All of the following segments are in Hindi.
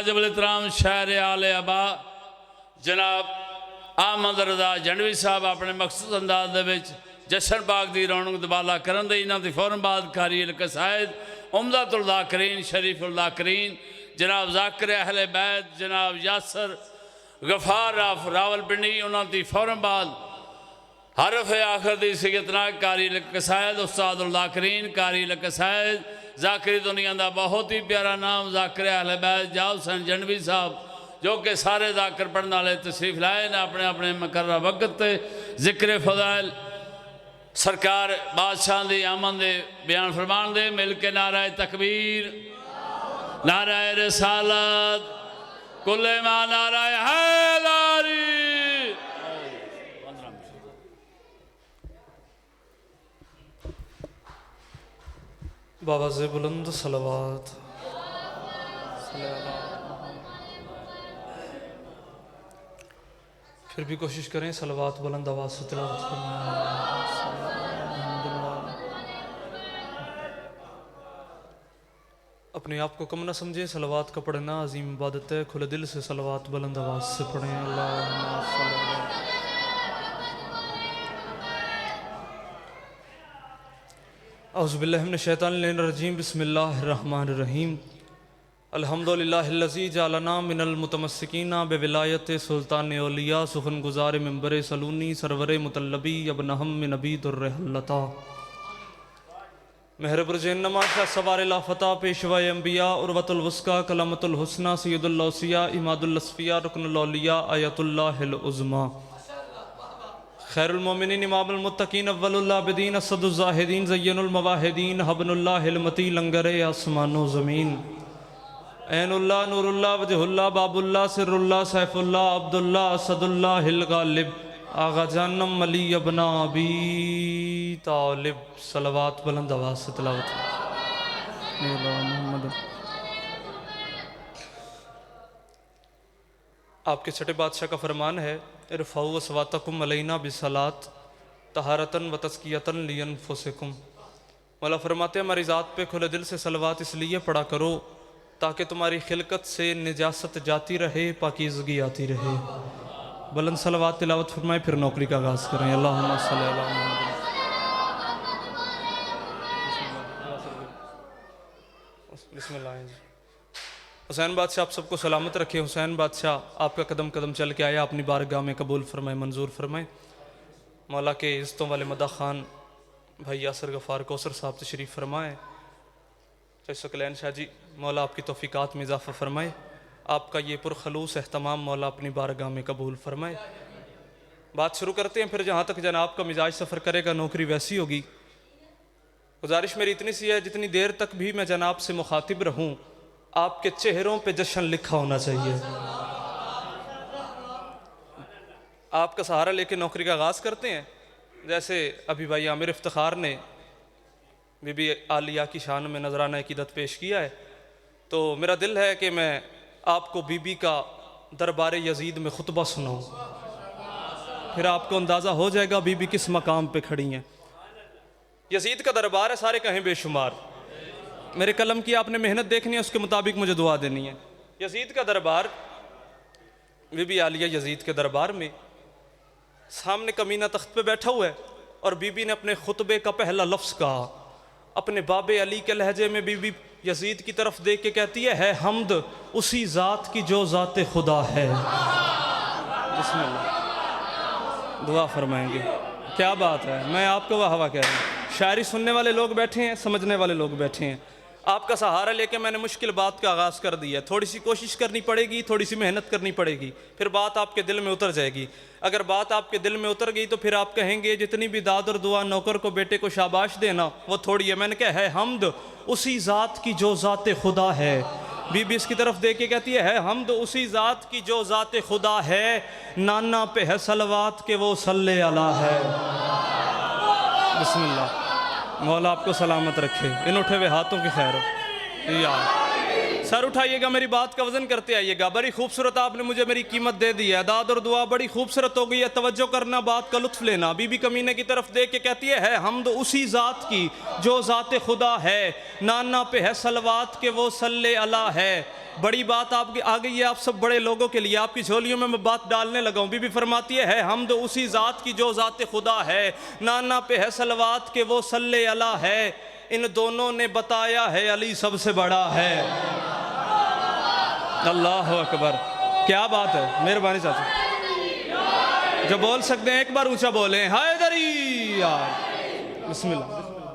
वाजिब इतराम शहर आले अबा जनाब अहमद रजा जंडवी साहब अपने मखसूस अंदाज दे विच जशन बाग की रौनक दबाला करन दे इन्हां दी फौरन बाद कारी कसायद उम्दतुल ज़ाकिरीन शरीफुल ज़ाकिरीन जनाब ज़ाकिर अहले बैत जनाब यासर गफ़ार रावलपिंडी उन्हां दी फौरन बाद हरफ आखिर दी सियतना कारी कसायद उस्तादुल ज़ाकिरीन कारी कसायद ज़ाकिरी दुनिया का बहुत ही प्यारा नाम ज़ाकिर अहले बैत जाल हुसैन जंडवी साहब जो कि सारे ज़ाकिर पढ़ने वाले तशरीफ लाए ने अपने अपने मुकर्रर वक्त ते जिक्र फज़ाइल सरकार बादशाह दी आमद दे बयान फरमान दे मिल के नाराए तकबीर नाराए रिसालत कुल्ले मा नाराए हैदारी। बाबा से बुलंद सलवात। फिर भी कोशिश करें सलवात बुलंद आवाज़ से तिलावत अपने आप को कम ना समझें। सलवात का पढ़ना अजीम इबादत है। खुले दिल से सलवात बुलंद आवाज़ से पढ़ें। औज़ुबिल्लाहि मिनश शैतानिर रजीम बिस्मिल्लाहिर्रहमानिर्रहीम अल्हम्दुलिल्लाहिल्लज़ी जअलना मिनल मुतमस्सिकीना बिविलायत सुल्तान औलिया सुखन गुज़ार मिंबर सलूनी सरवर मुतल्लबी अबनहम मिन नबी दुर्रहल्लता मेहरबुरजन्नमा शाह सवार लाफता पेशवा अम्बिया उर्वतुल वस्का कलमतुल हुस्ना सैयदुल औसिया इमादुल असफिया रुकनुल औलिया आयतुल्लाहिल उज़्मा खैरुल मोमिनीन इमामुल मुत्तकीन अव्वलुल आबिदीन असदुल ज़ाहिदीन ज़य्यनुल मवाहिदीन हबनुल्लाहिल मती लंगरे आसमानो ज़मीन ऐनुल्लाह नूरुल्लाह वजहुल्लाह बाबुल्लाह सिर्रुल्लाह सैफुल्लाह अब्दुल्लाह असदुल्लाह हिल गालिब आगा जानम अली अबना अबी तालिब। सलवात बुलंद आवाज़ से तिलावत। आपके छठे बादशाह का फरमान है इरफ़ाउ अस्वातकुम अलैना बिसलात तहारतन व तज़कियतन लिअनफुसिकुम। मौला फरमाते हैं हमारी ज़ात पे खुले दिल से सलवात इसलिए पढ़ा करो ताकि तुम्हारी खिलकत से निजासत जाती रहे पाकीज़गी आती रहे। बुलंद सलवात तिलावत फरमाए फिर नौकरी का आगाज़ करें। अल्लाहुम्मा सल्ली अला मुहम्मद। बिस्मिल्लाह। हुसैन बादशाह आप सबको सलामत रखे। हुसैन बादशाह आपका कदम कदम चल के आया अपनी बारगाह में कबूल फरमाए मंजूर फरमाए। मौला के इज़्ज़तों वाले मदा खान भाई यासर गफ़ार कौसर साहब तशरीफ़ फरमाए। सकलैन शाह जी मौला आपकी तौफ़ीक़ात में इजाफ़ा फरमाए। आपका ये पुरखलूस एहतमाम मौला अपनी बारगाह में कबूल फरमाए। बात शुरू करते हैं फिर जहाँ तक जनाब का मिजाज सफ़र करेगा नौकरी वैसी होगी। गुजारिश मेरी इतनी सी है जितनी देर तक भी मैं जनाब से मुखातिब रहूँ आपके चेहरों पे जश्न लिखा होना चाहिए। आपका सहारा लेके नौकरी का आगाज़ करते हैं। जैसे अभी भाई आमिर इफ्तिखार ने बीबी आलिया की शान में नजराना अकीदत पेश किया है तो मेरा दिल है कि मैं आपको बीबी का दरबार यजीद में खुतबा सुनाऊं। फिर आपको अंदाज़ा हो जाएगा बीबी किस मकाम पे खड़ी हैं। यजीद का दरबार है सारे कहें बेशुमार। मेरे कलम की आपने मेहनत देखनी है उसके मुताबिक मुझे दुआ देनी है। यजीद का दरबार बीबी आलिया यजीद के दरबार में सामने कमीना तख्त पे बैठा हुआ है और बीबी ने अपने खुतबे का पहला लफ्ज़ कहा अपने बाबे अली के लहजे में। बीबी यजीद की तरफ देख के कहती है हमद उसी ज़ात की जो ज़ात खुदा है। बिस्मिल्लाह दुआ फरमाएंगे। क्या बात है। मैं आपको वाह वाह कह रहा हूँ। शायरी सुनने वाले लोग बैठे हैं समझने वाले लोग बैठे हैं। आपका सहारा लेके मैंने मुश्किल बात का आगाज़ कर दिया है। थोड़ी सी कोशिश करनी पड़ेगी थोड़ी सी मेहनत करनी पड़ेगी फिर बात आपके दिल में उतर जाएगी। अगर बात आपके दिल में उतर गई तो फिर आप कहेंगे जितनी भी दाद और दुआ नौकर को बेटे को शाबाश देना वो थोड़ी है। मैंने कहा है हमद उसी ज़ात की जो ज़ात खुदा है। बीबी इसकी तरफ देख के कहती है हमद उसी ज़ात की जो ज़ात खुदा है। नाना पे है सलवात के वो सल्ले अला है। बिस्मिल्लाह। मौला आपको सलामत रखे। इन उठे हुए हाथों की खैर हो। यार सर उठाइएगा मेरी बात का वजन करते आइएगा। बड़ी खूबसूरत आपने मुझे मेरी कीमत दे दी है। दाद और दुआ बड़ी खूबसूरत हो गई है। तवज्जो करना बात का लुत्फ लेना। बीबी कमीने की तरफ देख के कहती है हमद उसी ज़ात की जो ज़ात खुदा है। नाना पे है सलवात के वो सल्ले अला है। बड़ी बात आपकी आ गई है आप सब बड़े लोगों के लिए, आपकी झोलियों में मैं बात डालने लगा हूँ। बीबी फरमाती है हमद उसी ज़ात की जो ज़ात खुदा है, नाना पे है सलवात के वो सल्ले अला है, इन दोनों ने बताया है अली सबसे बड़ा है। अल्लाह अकबर, क्या बात है। मेहरबानी चाचा, जो बोल सकते हैं एक बार ऊंचा बोले हैदरी यार। बिस्मिल्लाह।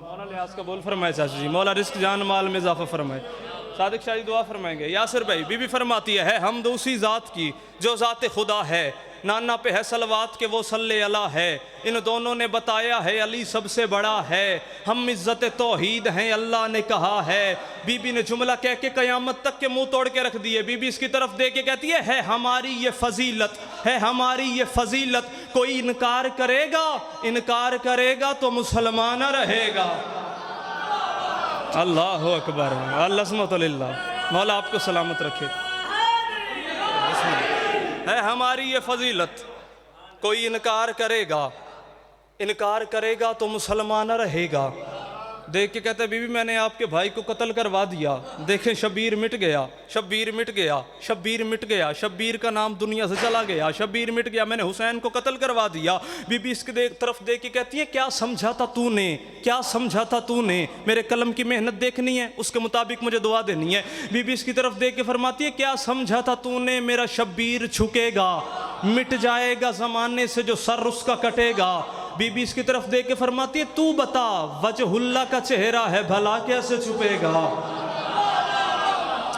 मौला लिहाज का बोल फरमाए चाचा जी, मौला रिस्क जान माल में इजाफा फरमाए। सादिक शाही दुआ फरमाएंगे। यासिर भाई, बीबी फरमाती है हमद उसी ज़ात की जो ज़ात खुदा है, नाना पे है सलवात के वो सल्ले अला है, इन दोनों ने बताया है अली सबसे बड़ा है, हम इज़्ज़त तौहीद हैं अल्लाह ने कहा है। बीबी ने जुमला कह के क़यामत तक के मुंह तोड़ के रख दिए। बीबी इसकी तरफ देख के कहती है हमारी ये फजीलत है, हमारी ये फजीलत, कोई इनकार करेगा तो मुसलमान रहेगा। अल्लाह अकबर, अल्लाह मौला आपको सलामत रखे। है हमारी ये फजीलत, कोई इनकार करेगा तो मुसलमान रहेगा। देख के कहते बीबी मैंने आपके भाई को कत्ल करवा दिया, देखें शब्बीर मिट गया, शब्बीर मिट गया, शब्बीर मिट गया, शब्बीर का नाम दुनिया से चला गया, शब्बीर मिट गया, मैंने हुसैन को कत्ल करवा दिया। बीबी इसके तरफ देख के कहती है क्या समझा था तूने, क्या समझा था तूने, मेरे कलम की मेहनत देखनी है, उसके मुताबिक मुझे दुआ देनी है। बीबी इसकी तरफ देख के फरमाती है क्या समझा था तूने, मेरा शब्बीर झुकेगा, मिट जाएगा ज़माने से जो सर उसका कटेगा। बीबी इसकी तरफ देख के फरमाती है तू बता वजहुल्लाह का चेहरा है भला कैसे छुपेगा।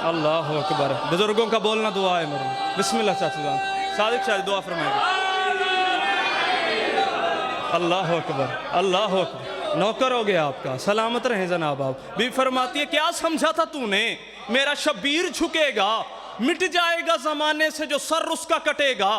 अल्लाह अकबर, बुजुर्गों का बोलना दुआ है मेरे। बिस्मिल्लाह चाचा जान, सादिक शादी दुआ फरमाएंगे। अल्लाह अकबर, अल्लाह अकबर, नौकर हो गया आपका, सलामत रहे जनाब आप। बीबी फरमाती है क्या समझा था तूने, मेरा शब्बीर झुकेगा, मिट जाएगा ज़माने से जो सर उसका कटेगा।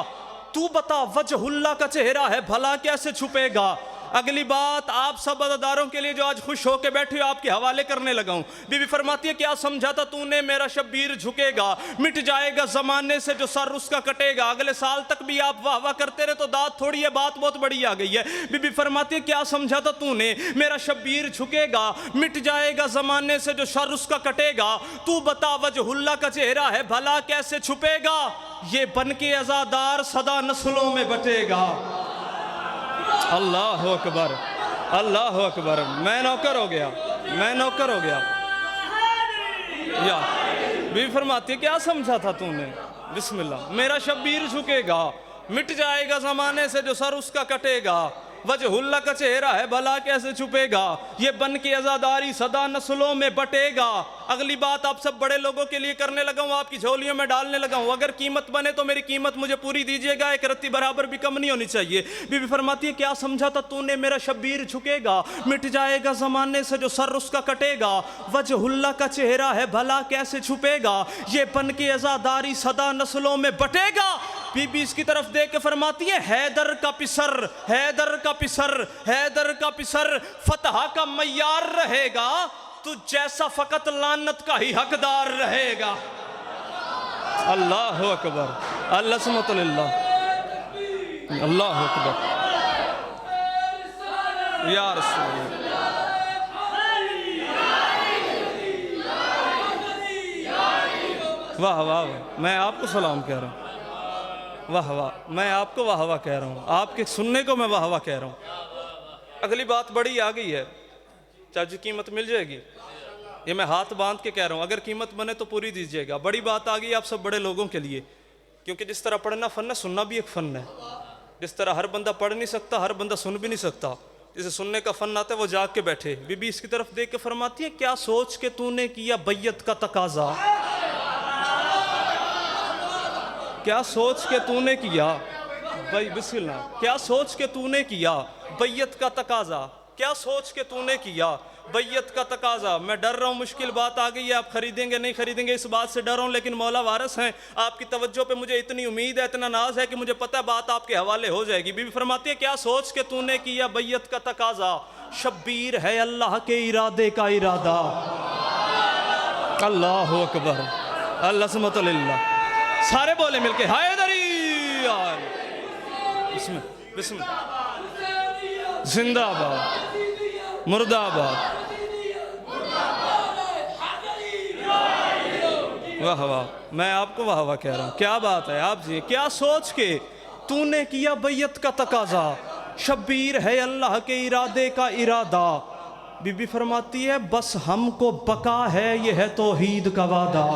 तू बता वजहुल्लाह का चेहरा है भला कैसे छुपेगा। अगली बात आप सब अज़ादारों के लिए जो आज खुश होकर बैठे हो आपके हवाले करने लगा हूँ। बीबी फरमाती है क्या समझा था तूने, मेरा शब्बीर झुकेगा, मिट जाएगा ज़माने से जो सर उसका कटेगा। अगले साल तक भी आप वाह वाह करते रहे तो दाद थोड़ी है, बात बहुत बड़ी आ गई है। बीबी फरमाती है क्या समझा था तूने, मेरा शब्बीर झुकेगा, मिट जाएगा ज़माने से जो सर उसका कटेगा। तू बता वजहुल्लाह का चेहरा है भला कैसे छुपेगा, ये बन के अज़ादार सदा नस्लों में बटेगा। अल्लाह अकबर, अल्लाह अकबर, मैं नौकर हो गया, मैं नौकर हो गया। या बीवी फरमाती है क्या समझा था तूने, बिस्मिल्लाह, मेरा शब्बीर झुकेगा, मिट जाएगा ज़माने से जो सर उसका कटेगा। वजहुल्लाह का चेहरा है भला कैसे छुपेगा, ये बन के अज़ादारी सदा नस्लों में बटेगा। अगली बात आप सब बड़े लोगों के लिए करने लगा हूँ, आपकी झोलियों में डालने लगा हूँ। अगर कीमत बने तो मेरी कीमत मुझे पूरी दीजिएगा, एक रत्ती बराबर भी कम नहीं होनी चाहिए। बीबी फरमाती है क्या समझा था तूने, मेरा शब्बीर झुकेगा, मिट जाएगा ज़माने से जो सर उसका कटेगा। वजहुल्लाह का चेहरा है भला कैसे छुपेगा, ये बन के अज़ादारी सदा नस्लों में बटेगा। बीबी इसकी तरफ देख के फरमाती है हैदर का पिसर, हैदर का पिसर, हैदर का पिसर फतह का मय्यार रहेगा, तू जैसा फकत लानत का ही हकदार रहेगा। अल्लाह अकबर, अल्लाह अल्लाह अकबर, या रसूल वाह वाह, मैं आपको सलाम कह रहा हूँ, वाह वाह, मैं आपको वाह वाह कह रहा हूँ, आपके सुनने को मैं वाह वाह कह रहा हूँ। अगली बात बड़ी आ गई है, चाची कीमत मिल जाएगी, ये मैं हाथ बांध के कह रहा हूँ, अगर कीमत बने तो पूरी दीजिएगा। बड़ी बात आ गई आप सब बड़े लोगों के लिए, क्योंकि जिस तरह पढ़ना फ़न है, सुनना भी एक फ़न है। जिस तरह हर बंदा पढ़ नहीं सकता, हर बंदा सुन भी नहीं सकता, जिसे सुनने का फ़न आता है वो जाग के बैठे। बीबी इसकी तरफ देख के फरमाती है क्या सोच के तूने किया बैयत का तकाजा, क्या सोच के तूने किया भाई, बिस्मिल्लाह, क्या सोच के तूने किया बैयत का तकाजा, क्या सोच के तूने किया बैयत का तकाजा। मैं डर रहा हूँ, मुश्किल बात आ गई है, आप खरीदेंगे नहीं खरीदेंगे इस बात से डर रहा हूँ, लेकिन मौला वारिस हैं, आपकी तवज्जो पे मुझे इतनी उम्मीद है, इतना नाज है कि मुझे पता है बात आपके हवाले हो जाएगी। बीबी फरमाती है क्या सोच के तूने किया बैयत का तकाजा, शब्बीर है अल्लाह के इरादे का इरादा। अल्लाह अकबर, अल्लाह, सारे बोले मिलके हैदरी यार, बिस्मिल्लाह, जिंदाबाद, मुर्दाबाद, वाह वाह, मैं आपको वाह वाह कह रहा हूँ। क्या बात है आप जी, क्या सोच के तूने किया बैयत का तकाजा, शब्बीर है अल्लाह के इरादे का इरादा। बीबी फरमाती है बस हमको बका है, ये है तौहीद का वादा।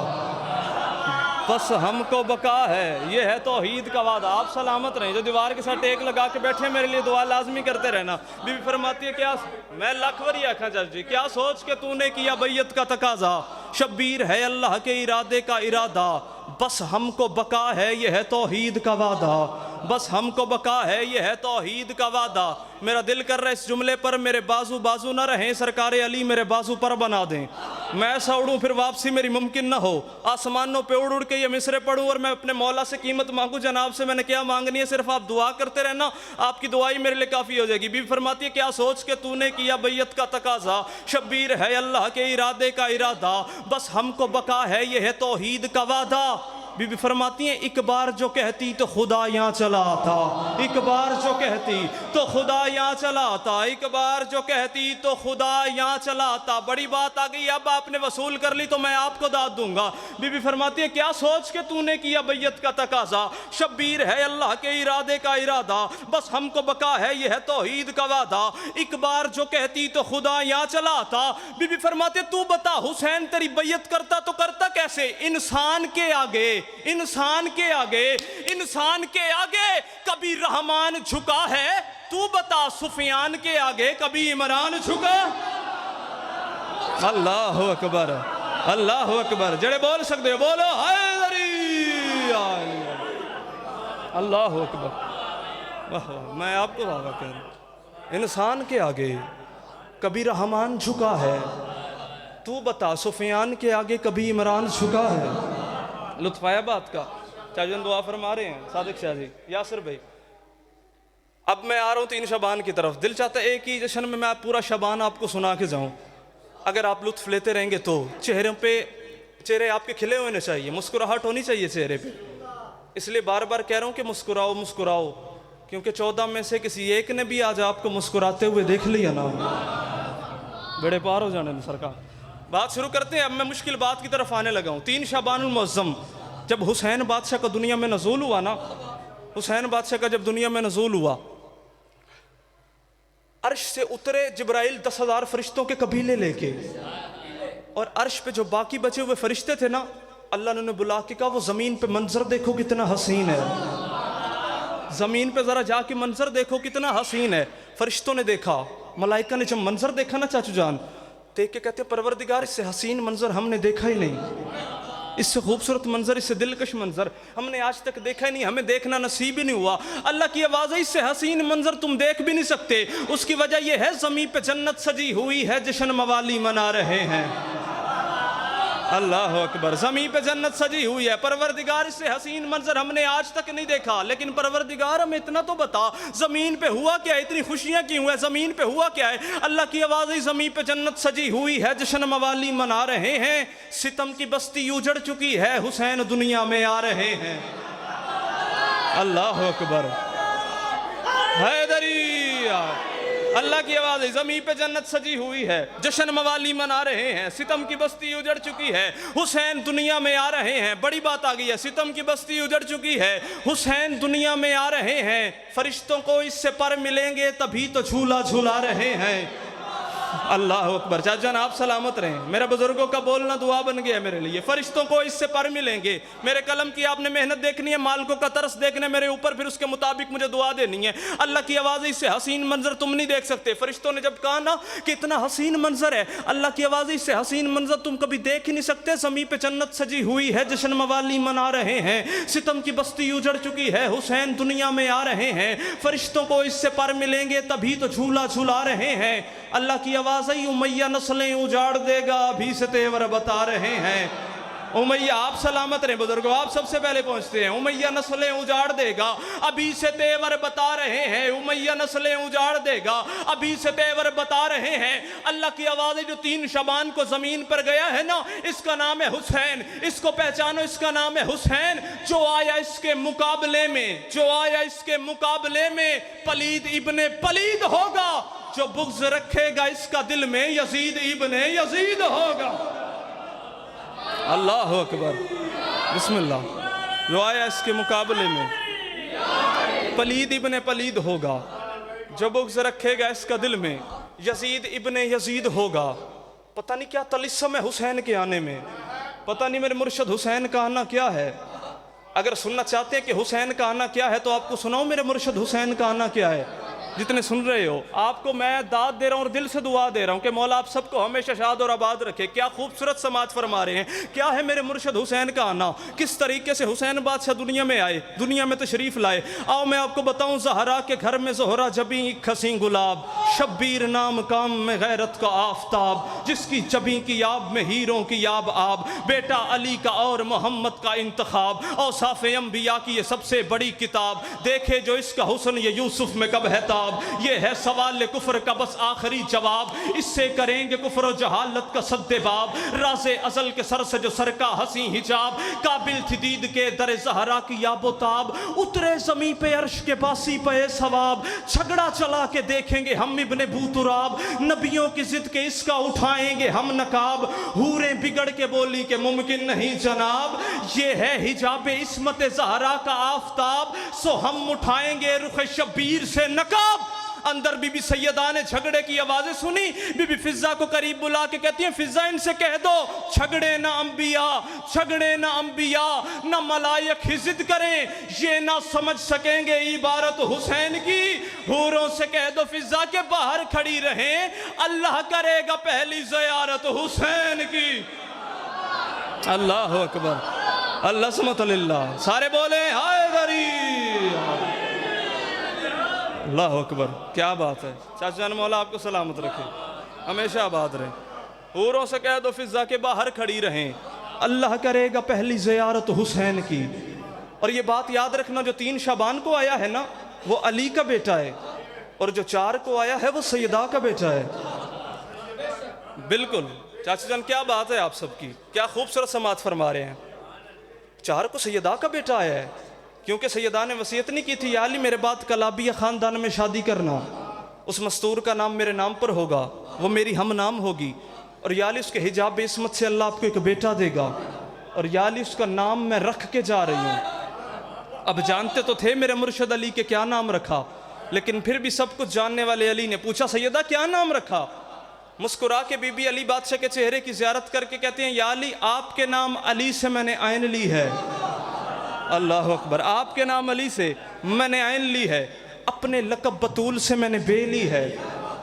बस हमको बका है, ये है तौहीद का वादा। आप सलामत रहें, जो दीवार के साथ टेक लगा के बैठे मेरे लिए दुआ लाजमी करते रहना। बीबी फरमाती है क्या, मैं लाख वरी आखा जज जी, क्या सोच के तूने किया बैयत का तकाजा, शब्बीर है अल्लाह के इरादे का इरादा। बस हमको बका है, ये है तौहीद का वादा। बस हमको बका है, ये है तौहीद का वादा। मेरा दिल कर रहा है इस जुमले पर मेरे बाजू बाजू ना रहें, सरकार अली मेरे बाजू पर बना दें। मैं ऐसा उड़ूं फिर वापसी मेरी मुमकिन ना हो, आसमानों पे उड़ उड़ के ये मिसरे पढ़ूं और मैं अपने मौला से कीमत मांगू। जनाब से मैंने क्या मांगनी है, सिर्फ आप दुआ करते रहना, आपकी दुआई मेरे लिए काफ़ी हो जाएगी। बीवी फरमाती है क्या सोच के तूने किया बैयत का तकाजा, शब्बीर है अल्लाह के इरादे का इरादा। बस हमको बका है, ये है तौहीद का वादा। बीबी फरमाती हैं एक बार जो कहती तो खुदा यहाँ चला आता, एक बार जो कहती तो खुदा यहाँ चला आता, एक बार जो कहती तो खुदा यहाँ चला आता। बड़ी बात आ गई, अब आपने वसूल कर ली तो मैं आपको दाद दूंगा। बीबी फरमाती है क्या सोच के तूने किया बैयत का तकाजा, शब्बीर है अल्लाह के इरादे का इरादा। बस हमको बका है, ये है तौहीद का वादा। एक बार जो कहती तो खुदा यहाँ चला आता। बीबी फरमाते तू बता हुसैन तेरी बैयत करता तो करता कैसे, इंसान के आगे, इंसान के आगे, इंसान के आगे कभी रहमान झुका है, तू बता सुफियान के आगे कभी इमरान झुका। अल्लाह अकबर, अल्लाह अकबर, जड़े बोल सकते हो बोलो हैदरी। अल्लाह अकबर, वाह वाह, मैं आपको वाह वाह कह रहा हूं। इंसान के आगे कभी रहमान झुका है, तू बता सुफियान के आगे कभी इमरान झुका है। लुत्फ आया बात का। चाचन दुआ फरमा रहे हैं सादिक शाह जी, यासिर भाई। अब मैं आ रहा हूँ 3 शबान की तरफ। दिल चाहता है एक ही जश्न में मैं पूरा शबान आपको सुना के जाऊँ। अगर आप लुत्फ लेते रहेंगे तो चेहरे आपके खिले होने चाहिए, मुस्कुराहट होनी चाहिए चेहरे पे। इसलिए बार बार कह रहा हूँ कि मुस्कुराओ मुस्कुराओ, क्योंकि 14 में से किसी एक ने भी आज आपको मुस्कुराते हुए देख लिया ना, बड़े पार हो जाने सरकार। बात शुरू करते हैं। अब मैं मुश्किल बात की तरफ आने लगा हूँ। 3 शबानुल मुअज़्ज़म, जब हुसैन बादशाह का दुनिया में नज़ूल हुआ ना, हुसैन बादशाह का जब दुनिया में नज़ूल हुआ, अर्श से उतरे जिब्राइल 10,000 फरिश्तों के कबीले लेके, और अर्श पे जो बाकी बचे हुए फरिश्ते थे ना, अल्लाह ने बुला के कहा वो ज़मीन पे मंजर देखो कितना हसीन है, ज़मीन पे ज़रा जाके मंजर देखो कितना हसीन है। फरिश्तों ने देखा, मलाइका ने जब मंजर देखा ना चाचू जान, देख के कहते परवरदिगार इससे हसीन मंजर हमने देखा ही नहीं, इससे खूबसूरत मंजर, इससे दिलकश मंजर हमने आज तक देखा ही नहीं, हमें देखना नसीब ही नहीं हुआ। अल्लाह की आवाज़ है इससे हसीन मंजर तुम देख भी नहीं सकते। उसकी वजह यह है ज़मीन पे जन्नत सजी हुई है, जश्न मवाली मना रहे हैं। अल्लाह अकबर, ज़मीन पे जन्नत सजी हुई है। परवरदिगार इससे हसीन मंजर हमने आज तक नहीं देखा, लेकिन परवरदिगार हमें इतना तो बता ज़मीन पे हुआ क्या है, इतनी खुशियाँ क्यों है, ज़मीन पे हुआ क्या है। अल्लाह की आवाज़ है ज़मीन पे जन्नत सजी हुई है, जश्न मवाली मना रहे हैं। सितम की बस्ती उजड़ चुकी है, हुसैन दुनिया में आ रहे हैं। अल्लाह अकबर, हैदरी। अल्लाह की आवाज़ है ज़मीन पे जन्नत सजी हुई है, जश्न मवाली मना रहे हैं। सितम की बस्ती उजड़ चुकी है, हुसैन दुनिया में आ रहे हैं। बड़ी बात आ गई है, सितम की बस्ती उजड़ चुकी है, हुसैन दुनिया में आ रहे हैं। फरिश्तों को इससे पर मिलेंगे तभी तो झूला झूला रहे हैं। अल्लाह अकबर। चाचन आप सलामत रहें, मेरे बुजुर्गों का बोलना दुआ बन गया मेरे लिए। फरिश्तों को इससे पर मिलेंगे। मेरे कलम की आपने मेहनत देखनी है, मालिकों का तरस देखने मेरे ऊपर, फिर उसके मुताबिक मुझे दुआ देनी है। अल्लाह की आवाज़ इससे हसीन मंजर तुम नहीं देख सकते। फरिश्तों ने जब कहा ना कि इतना हसीन मंजर है, अल्लाह की आवाज़ इससे हसीन मंजर तुम कभी देख ही नहीं सकते। ज़मीन पे जन्नत सजी हुई है, जश्न मवाली मना रहे हैं। सितम की बस्ती उजड़ चुकी है, हुसैन दुनिया में आ रहे हैं। फरिश्तों को इससे पर मिलेंगे तभी तो झूला झूला रहे हैं। अल्लाह की आवाज़ आई उमैया नस्लें उजाड़ देगा, अभी से तेवर बता रहे हैं। उमैया आप सलामत रहे बुजुर्गो, आप सबसे पहले पहुंचते हैं। उमैया नस्लें उजाड़ देगा, अभी से तेवर बता रहे हैं। उमैया नस्लें उजाड़ देगा, अभी से तेवर बता रहे हैं। अल्लाह की आवाज़ जो 3 शबान को ज़मीन पर गया है ना, इसका नाम है हुसैन। इसको पहचानो, इसका नाम है हुसैन। जो आया इसके मुकाबले में, जो आया इसके मुकाबले में, पलीद इब्ने पलीद होगा। जो बुग़्ज़ रखेगा इसका दिल में, यज़ीद इब्ने यज़ीद होगा। अल्लाह अकबर। बिस्मिल्लाह। जो आया इसके मुकाबले में, पलीद इब्ने पलीद होगा, जो बुग़्ज़ रखेगा इसका दिल में, यजीद इब्ने यजीद होगा। पता नहीं क्या तलिस्म है हुसैन के आने में, पता नहीं मेरे मुर्शद हुसैन का आना क्या है। अगर सुनना चाहते हैं कि हुसैन का आना क्या है तो आपको सुनाओ मेरे मुर्शद हुसैन का आना क्या है। जितने सुन रहे हो आपको मैं दाद दे रहा हूँ और दिल से दुआ दे रहा हूँ कि मौला आप सबको हमेशा शाद और आबाद रखे। क्या खूबसूरत समाज फरमा रहे हैं, क्या है मेरे मुर्शद हुसैन का आना, किस तरीके से हुसैन बादशाह दुनिया में आए, दुनिया में तशरीफ़ लाए। आओ मैं आपको बताऊँ, ज़हरा के घर में ज़ोहरा जबी खसी गुलाब, शब्बीर नाम काम में गैरत का आफताब, जिसकी जबी की याब में हीरों की याब आब, बेटा अली का और मोहम्मद का इंतखाब, औसाफ़ अंबिया की ये सबसे बड़ी किताब, देखे जो इसका हुस्न ये यूसुफ में कब है ताब, ये है सवाल कुफ्र का बस आखिरी जवाब, इससे करेंगे कुफ्र और जहालत का सद्देबाब, राज़े अज़ल के सर से जो सर का हसी हिजाब, काबिल थी दीद के दर ज़हरा की याबोताब, उतरे ज़मी पे अर्श के बासी पे सवाब, झगड़ा चला के देखेंगे हम इब्ने बूतुराब, नबियों की जिद के इसका उठाएंगे हम नकाब, हूरें बिगड़ के बोली के मुमकिन नहीं जनाब, ये है हिजाब इस्मत ज़हरा का आफताब, सो हम उठाएंगे रुख शब्बीर से नकाब। अंदर बीबी सैयदा ने झगड़े की आवाजें सुनी, बीबी फिजा को करीब बुला के कहती हैं, फिजा इनसे कह दो झगड़े ना अंबिया, झगड़े ना अंबिया, ना मलाइक ही जिद करें, ये ना समझ सकेंगे इबारत हुसैन की। हूरों से कह दो फिजा के बाहर खड़ी रहें, अल्लाह करेगा पहली ज़ियारत हुसैन की। अल्लाह अकबर, अल्लाह सुमतलिल्लाह, सारे बोले हाय गरी। अल्लाह अकबर, क्या बात है। चाचा जान मौला आपको सलामत रखे, हमेशा आबाद रहे। हूरों से कह दो फिजा के बाहर खड़ी रहें, अल्लाह करेगा पहली ज़ियारत हुसैन की। और ये बात याद रखना, जो 3 शाबान को आया है ना वो अली का बेटा है, और जो 4 को आया है वो सैयदा का बेटा है। बिल्कुल चाचा जान, क्या बात है आप सबकी, क्या खूबसूरत समात फरमा रहे हैं। 4 को सैयदा का बेटा आया है, क्योंकि सैयदा ने वसीयत नहीं की थी, या अली मेरे बाद कलाबिया ख़ानदान में शादी करना, उस मस्तूर का नाम मेरे नाम पर होगा, वो मेरी हम नाम होगी, और या अली उसके हिजाब इस्मत से अल्लाह आपको एक बेटा देगा, और या अली उसका नाम मैं रख के जा रही हूँ। अब जानते तो थे मेरे मुर्शद अली के क्या नाम रखा, लेकिन फिर भी सब कुछ जानने वाले अली ने पूछा, सैयदा क्या नाम रखा। मुस्कुरा के बीबी अली बादशाह के चेहरे की ज़ियारत करके कहते हैं, या अली आपके नाम अली से मैंने आइन ली है। अल्लाह अकबर, आपके नाम अली से मैंने आइन ली है, अपने लक़ब बतूल से मैंने बे ली है,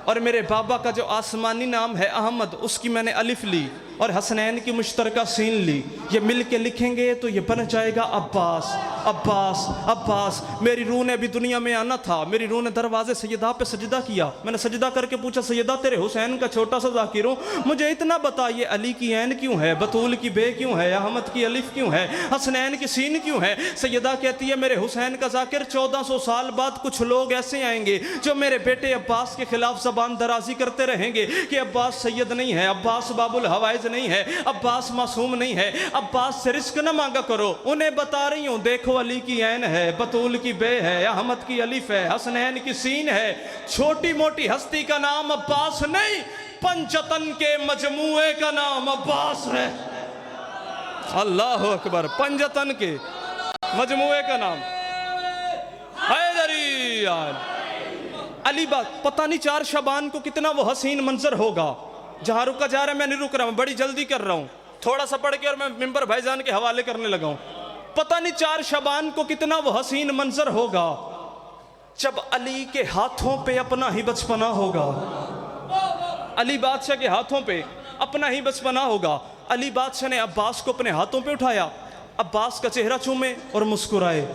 और मेरे बाबा का जो आसमानी नाम है अहमद, उसकी मैंने अलिफ ली, और हसनैन की मुश्तरका सीन ली। ये मिल के लिखेंगे तो ये बन जाएगा अब्बास। अब्बास अब्बास। मेरी रूह ने अभी दुनिया में आना था, मेरी रूह ने दरवाजे सैयदा पे सजदा किया, मैंने सजदा करके पूछा, सैयदा तेरे हुसैन का छोटा सा ज़ाकिर हूँ, मुझे इतना बताइए अली की ऐन क्यों है, बतूल की बे क्यों है, अहमद की अलिफ क्यों है, हसनैन की सीन क्यों है। सैयदा कहती है, मेरे हुसैन का ज़ाकिर 1400 साल बाद कुछ लोग ऐसे आएंगे जो मेरे बेटे अब्बास के खिलाफ ज़बान दराजी करते रहेंगे कि अब्बास सैयद नहीं है, अब्बास बाबुल हवाइज नहीं है, अब्बास मासूम नहीं है, अब्बास से रिस्क न मांगा करो। उन्हें बता रही हूं, देखो अली की ऐन है, बतूल की बे है, अहमद की अलिफ है, हसनैन की सीन है। छोटी मोटी हस्ती का नाम अब्बास नहीं, पंचतन के मजमुए का नाम अब्बास है। अल्लाह अकबर, पंचतन के मजमुए का नाम हैदरी अली। बात पता नहीं 4 शबान को कितना वो हसीन मंजर होगा। जहाँ रुका जा रहा है मैं नहीं रुक रहा हूँ, बड़ी जल्दी कर रहा हूँ, थोड़ा सा पढ़ के और मैं मिंबर भाईजान के हवाले करने लगा हूँ। पता नहीं 4 शबान को कितना वो हसीन मंजर होगा जब अली के हाथों पे अपना ही बचपना होगा। अली बादशाह के हाथों पे अपना ही बचपना होगा। अली बादशाह ने अब्बास को अपने हाथों पे उठाया, अब्बास का चेहरा चूमे और मुस्कुराए,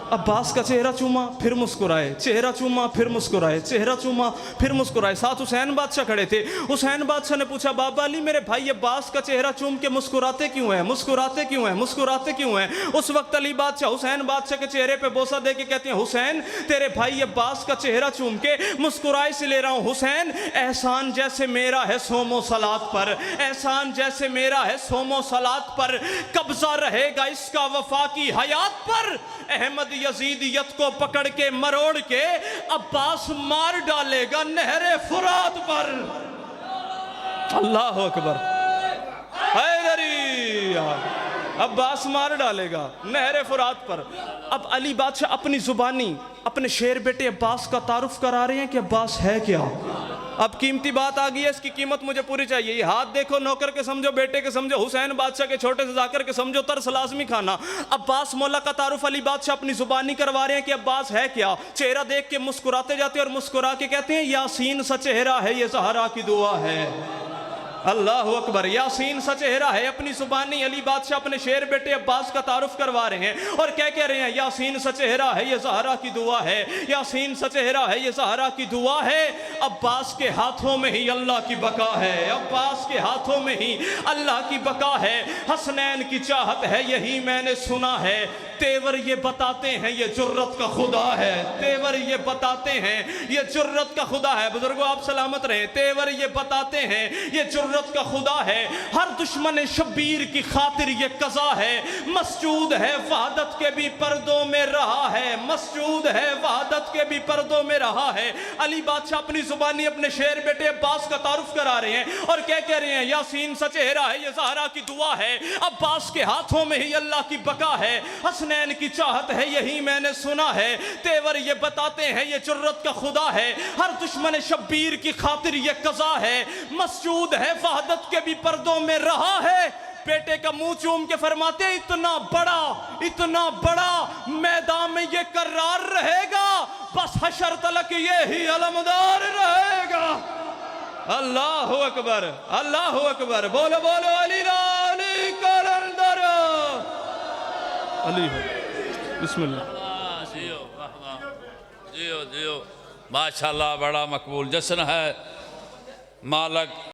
अब्बास का चेहरा चूमा फिर मुस्कुराए, चेहरा चूमा फिर मुस्कुराए, चेहरा चूमा फिर मुस्कुराए। साथ हुसैन बादशाह खड़े थे। हुसैन बादशाह ने पूछा, बाबा अली मेरे भाई अब्बास का चेहरा चूम के मुस्कुराते क्यों है, मुस्कुराते क्यों है, मुस्कुराते क्यों है। उस वक्त अली बादशाह हुसैन बादशाह के चेहरे पे बोसा दे के कहते हैं, हुसैन तेरे भाई अब्बास का चेहरा चूम के मुस्कुराए से ले रहा हूँ। हुसैन एहसान जैसे मेरा है सोमो सलात पर, एहसान जैसे मेरा है सोमो सलात पर, कब्जा रहेगा इसका वफा की हयात पर। अहमद यजीदियत को पकड़ के मरोड़ के अब्बास मार डालेगा नहरे फुरात पर। अल्लाह अकबर। हैदरी किया, अब्बास मार डालेगा नहर फुरात पर। अब अली बादशाह अपनी जुबानी अपने शेर बेटे अब्बास का तारुफ करा रहे हैं कि अब्बास है क्या। अब कीमती बात आ गई है, इसकी कीमत मुझे पूरी चाहिए। ये हाथ देखो, नौकर के समझो, बेटे के समझो, हुसैन बादशाह के छोटे से जाकर के समझो, तरस लाजमी खाना। अब्बास मौला का तारुफ अली बादशाह अपनी जुबानी करवा रहे हैं कि अब्बास है क्या। चेहरा देख के मुस्कुराते जाते हैं और मुस्कुरा के कहते हैं यासीन सा चेहरा है, ये ज़हरा की दुआ है। अल्लाह अकबर, यासीन सा चेहरा है। अपनी जुबानी अली बादशाह अपने शेर बेटे अब्बास का तारुफ करवा रहे हैं और कह रहे हैं यासीन सा चेहरा है, ये ज़हरा की दुआ है। यासीन सा चेहरा है, ये ज़हरा की दुआ है। अब्बास के हाथों में ही अल्लाह की बका है, अब्बास के हाथों में ही अल्लाह की बका है। हसनैन की चाहत है, यही मैंने सुना है। तेवर ये बताते हैं ये जुर्रत का खुदा है, तेवर ये बताते हैं ये जुर्रत का खुदा है। बुजुर्गों आप सलामत रहे। तेवर ये बताते हैं ये जुर्रत का खुदा है। हर दुश्मन शब्बीर की खातिर ये कज़ा है। मसजूद है वहादत के भी पर्दों में रहा है, मसजूद है वहादत के भी पर्दों में रहा है। अली बादशाह अपनी जुबानी अपने शेर बेटे अब्बास का तारुफ करा रहे हैं और कह रहे हैं यासीन सा चेहरा है, ये ज़हरा की दुआ है। अब्बास के हाथों में ही अल्लाह की बका है। हसनैन की चाहत है, यही मैंने सुना है। तेवर ये बताते हैं ये जुर्रत का खुदा है। हर दुश्मन शब्बीर की खातिर ये कज़ा है। मसजूद है वहादत के भी पर्दों में रहा है। बेटे का मुंह चूम के फरमाते इतना बड़ा मैदान में ये करार रहेगा, बस हशर तलक ये ही अलमदार रहेगा। अल्लाह अकबर, अल्लाह अकबर। बोलो बोलो अली अली कलंदर अली। बिस्मिल्लाह। जियो जियो जियो, माशाल्लाह बड़ा मकबूल जश्न है। मालक